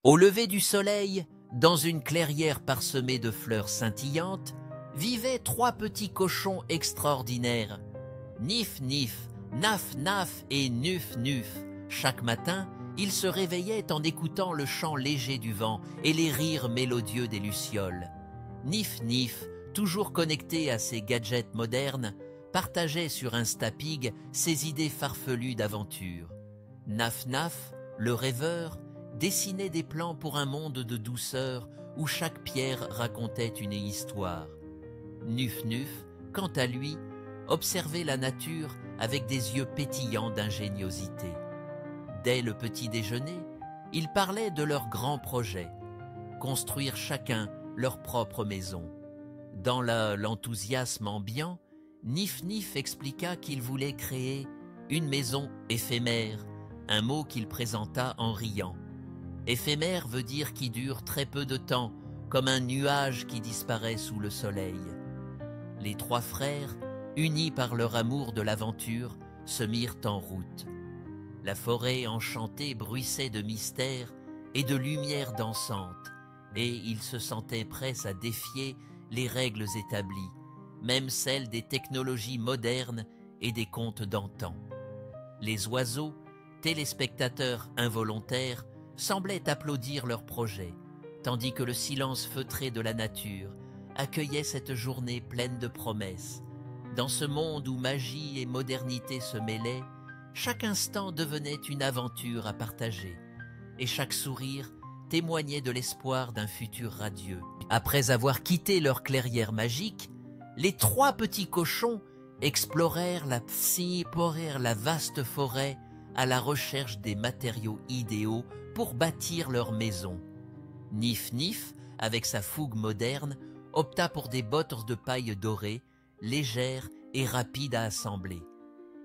Au lever du soleil, dans une clairière parsemée de fleurs scintillantes, vivaient 3 petits cochons extraordinaires. Nif Nif, Naf Naf et Nuf Nuf. Chaque matin, ils se réveillaient en écoutant le chant léger du vent et les rires mélodieux des lucioles. Nif Nif, toujours connecté à ses gadgets modernes, partageait sur Instapig ses idées farfelues d'aventure. Naf Naf, le rêveur, dessinait des plans pour un monde de douceur où chaque pierre racontait une histoire. Nuf Nuf, quant à lui, observait la nature avec des yeux pétillants d'ingéniosité. Dès le petit déjeuner, ils parlaient de leurs grands projets, construire chacun leur propre maison. Dans l'enthousiasme ambiant, Nif Nif expliqua qu'il voulait créer une maison éphémère, un mot qu'il présenta en riant. Éphémère veut dire qui dure très peu de temps, comme un nuage qui disparaît sous le soleil. Les 3 frères, unis par leur amour de l'aventure, se mirent en route. La forêt enchantée bruissait de mystères et de lumières dansantes, et ils se sentaient prêts à défier les règles établies, même celles des technologies modernes et des contes d'antan. Les oiseaux, téléspectateurs involontaires, semblaient applaudir leur projet, tandis que le silence feutré de la nature accueillait cette journée pleine de promesses. Dans ce monde où magie et modernité se mêlaient, chaque instant devenait une aventure à partager, et chaque sourire témoignait de l'espoir d'un futur radieux. Après avoir quitté leur clairière magique, les 3 petits cochons explorèrent la vaste forêt à la recherche des matériaux idéaux pour bâtir leur maison. Nif Nif, avec sa fougue moderne, opta pour des bottes de paille dorée, légères et rapides à assembler.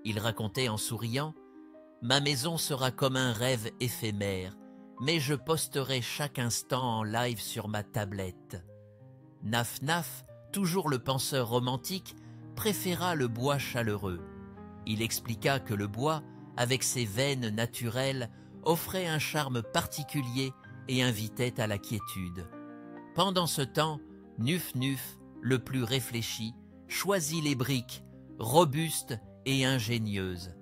Il racontait en souriant « Ma maison sera comme un rêve éphémère, mais je posterai chaque instant en live sur ma tablette. » Naf Naf, toujours le penseur romantique, préféra le bois chaleureux. Il expliqua que le bois, avec ses veines naturelles, offrait un charme particulier et invitait à la quiétude. Pendant ce temps, Nuf Nuf, le plus réfléchi, choisit les briques, robustes et ingénieuses.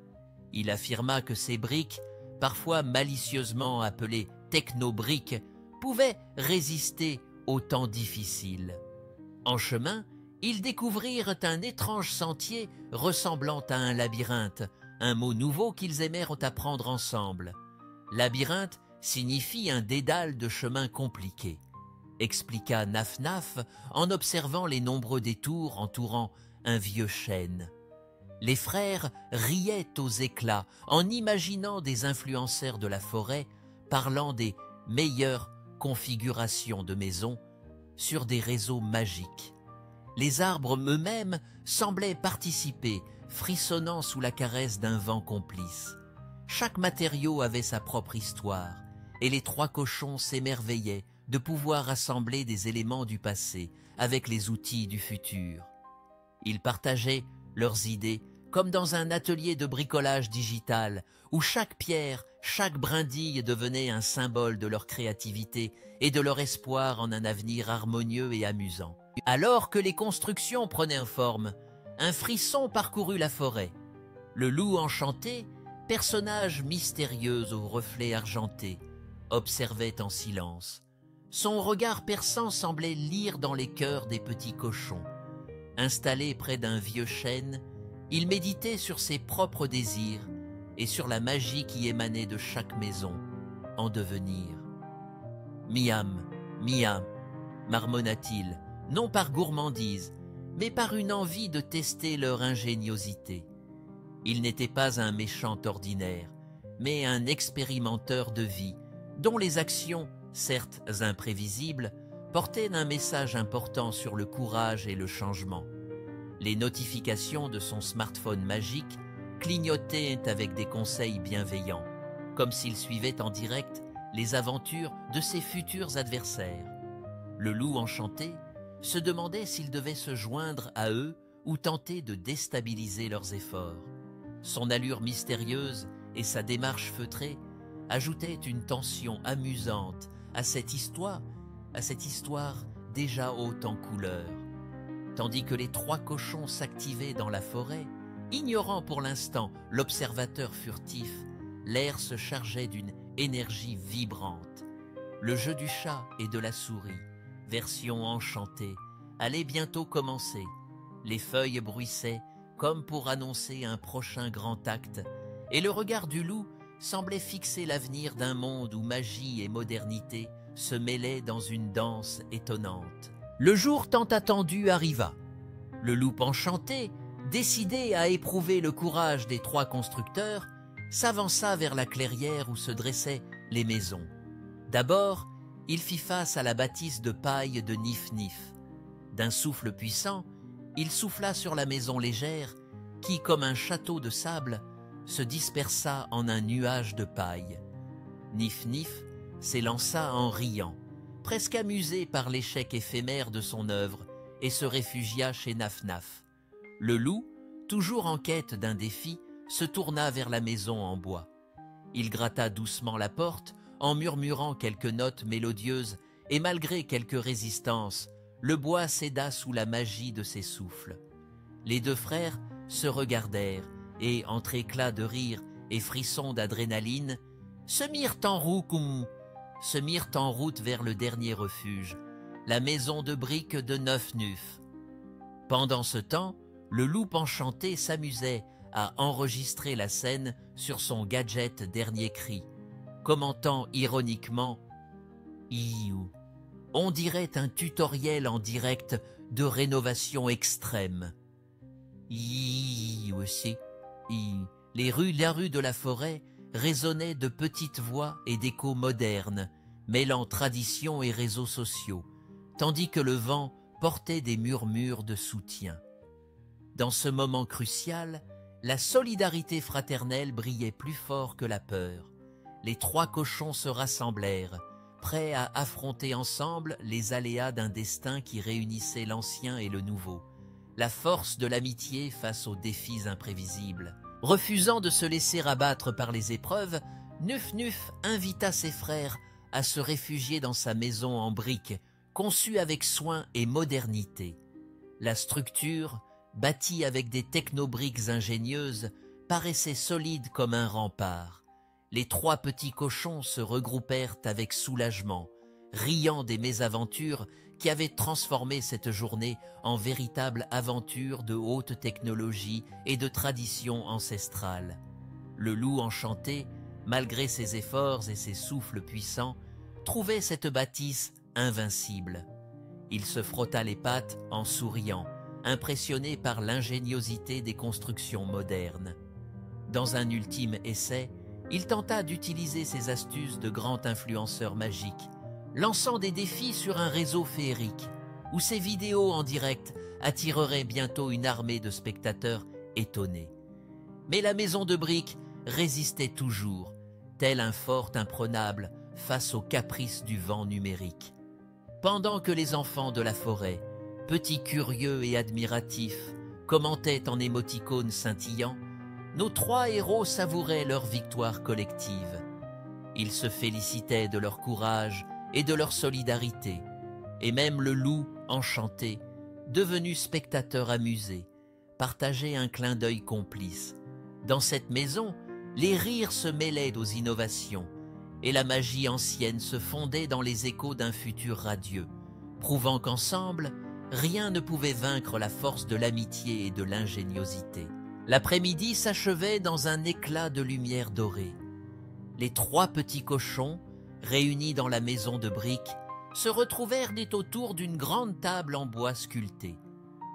Il affirma que ces briques, parfois malicieusement appelées technobriques, pouvaient résister aux temps difficiles. En chemin, ils découvrirent un étrange sentier ressemblant à un labyrinthe, un mot nouveau qu'ils aimèrent apprendre ensemble. Labyrinthe signifie un dédale de chemins compliqués, expliqua Naf Naf en observant les nombreux détours entourant un vieux chêne. Les frères riaient aux éclats en imaginant des influenceurs de la forêt parlant des meilleures configurations de maisons sur des réseaux magiques. Les arbres eux-mêmes semblaient participer, frissonnant sous la caresse d'un vent complice. Chaque matériau avait sa propre histoire, et les 3 cochons s'émerveillaient de pouvoir assembler des éléments du passé avec les outils du futur. Ils partageaient leurs idées comme dans un atelier de bricolage digital où chaque pierre, chaque brindille devenait un symbole de leur créativité et de leur espoir en un avenir harmonieux et amusant. Alors que les constructions prenaient forme, un frisson parcourut la forêt. Le loup enchanté, personnage mystérieux aux reflets argentés, observait en silence. Son regard perçant semblait lire dans les cœurs des petits cochons. Installé près d'un vieux chêne, il méditait sur ses propres désirs et sur la magie qui émanait de chaque maison en devenir. Miam, miam, marmonna-t-il, non par gourmandise, mais par une envie de tester leur ingéniosité. Il n'était pas un méchant ordinaire, mais un expérimenteur de vie, dont les actions, certes imprévisibles, portaient un message important sur le courage et le changement. Les notifications de son smartphone magique clignotaient avec des conseils bienveillants, comme s'il suivait en direct les aventures de ses futurs adversaires. Le loup enchanté se demandait s'il devait se joindre à eux ou tenter de déstabiliser leurs efforts. Son allure mystérieuse et sa démarche feutrée ajoutaient une tension amusante à cette histoire déjà haute en couleurs. Tandis que les 3 cochons s'activaient dans la forêt, ignorant pour l'instant l'observateur furtif, l'air se chargeait d'une énergie vibrante. Le jeu du chat et de la souris, version enchantée, allait bientôt commencer. Les feuilles bruissaient comme pour annoncer un prochain grand acte, et le regard du loup semblait fixer l'avenir d'un monde où magie et modernité se mêlaient dans une danse étonnante. Le jour tant attendu arriva. Le loup enchanté, décidé à éprouver le courage des 3 constructeurs, s'avança vers la clairière où se dressaient les maisons. D'abord, il fit face à la bâtisse de paille de Nif Nif. D'un souffle puissant, il souffla sur la maison légère qui, comme un château de sable, se dispersa en un nuage de paille. Nif Nif s'élança en riant, presque amusé par l'échec éphémère de son œuvre, et se réfugia chez Naf Naf. Le loup, toujours en quête d'un défi, se tourna vers la maison en bois. Il gratta doucement la porte en murmurant quelques notes mélodieuses, et malgré quelques résistances, le bois céda sous la magie de ses souffles. Les 2 frères se regardèrent et, entre éclats de rire et frissons d'adrénaline, se mirent en route vers le dernier refuge, la maison de briques de Neuf Nuf. Pendant ce temps, le loup enchanté s'amusait à enregistrer la scène sur son gadget dernier cri, commentant ironiquement « Iou ». On dirait un tutoriel en direct de rénovation extrême. Aussi. La rue de la forêt résonnait de petites voix et d'échos modernes, mêlant tradition et réseaux sociaux, tandis que le vent portait des murmures de soutien. Dans ce moment crucial, la solidarité fraternelle brillait plus fort que la peur. Les 3 cochons se rassemblèrent, prêts à affronter ensemble les aléas d'un destin qui réunissait l'ancien et le nouveau, la force de l'amitié face aux défis imprévisibles. Refusant de se laisser abattre par les épreuves, Nuf Nuf invita ses frères à se réfugier dans sa maison en briques, conçue avec soin et modernité. La structure, bâtie avec des technobriques ingénieuses, paraissait solide comme un rempart. Les 3 petits cochons se regroupèrent avec soulagement, riant des mésaventures qui avaient transformé cette journée en véritable aventure de haute technologie et de tradition ancestrale. Le loup enchanté, malgré ses efforts et ses souffles puissants, trouvait cette bâtisse invincible. Il se frotta les pattes en souriant, impressionné par l'ingéniosité des constructions modernes. Dans un ultime essai, il tenta d'utiliser ses astuces de grand influenceur magique, lançant des défis sur un réseau féerique, où ses vidéos en direct attireraient bientôt une armée de spectateurs étonnés. Mais la maison de briques résistait toujours, tel un fort imprenable face aux caprices du vent numérique. Pendant que les enfants de la forêt, petits curieux et admiratifs, commentaient en émoticônes scintillants, nos 3 héros savouraient leur victoire collective. Ils se félicitaient de leur courage et de leur solidarité, et même le loup enchanté, devenu spectateur amusé, partageait un clin d'œil complice. Dans cette maison, les rires se mêlaient aux innovations, et la magie ancienne se fondait dans les échos d'un futur radieux, prouvant qu'ensemble, rien ne pouvait vaincre la force de l'amitié et de l'ingéniosité. L'après-midi s'achevait dans un éclat de lumière dorée. Les 3 petits cochons, réunis dans la maison de briques, se retrouvèrent autour d'une grande table en bois sculpté.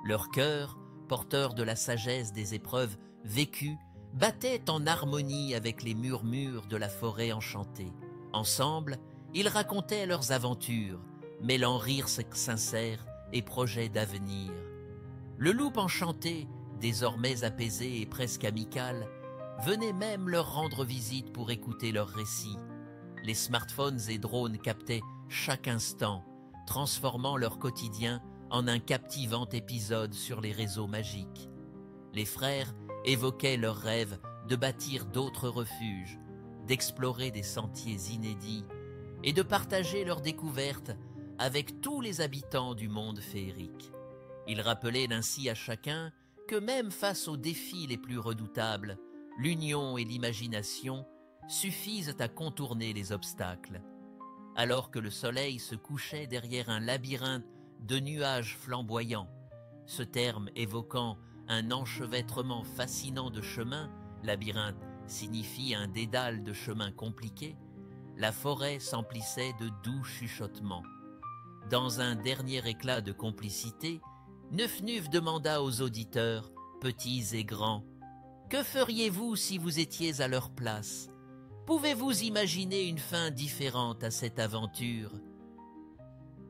Leur cœur, porteur de la sagesse des épreuves vécues, battait en harmonie avec les murmures de la forêt enchantée. Ensemble, ils racontaient leurs aventures, mêlant rires sincères et projets d'avenir. Le loup enchanté, désormais apaisé et presque amical, venait même leur rendre visite pour écouter leurs récits. Les smartphones et drones captaient chaque instant, transformant leur quotidien en un captivant épisode sur les réseaux magiques. Les frères évoquaient leurs rêves de bâtir d'autres refuges, d'explorer des sentiers inédits et de partager leurs découvertes avec tous les habitants du monde féerique. Il rappelait ainsi à chacun que même face aux défis les plus redoutables, l'union et l'imagination suffisent à contourner les obstacles. Alors que le soleil se couchait derrière un labyrinthe de nuages flamboyants, ce terme évoquant un enchevêtrement fascinant de chemins, labyrinthe signifie un dédale de chemins compliqués, la forêt s'emplissait de doux chuchotements. Dans un dernier éclat de complicité, Neuf-Nuf demanda aux auditeurs, petits et grands, « Que feriez-vous si vous étiez à leur place ? Pouvez-vous imaginer une fin différente à cette aventure ?»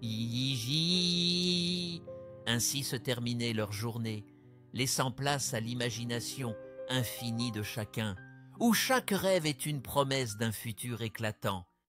Hi-hi-hi. Ainsi se terminait leur journée, laissant place à l'imagination infinie de chacun, où chaque rêve est une promesse d'un futur éclatant.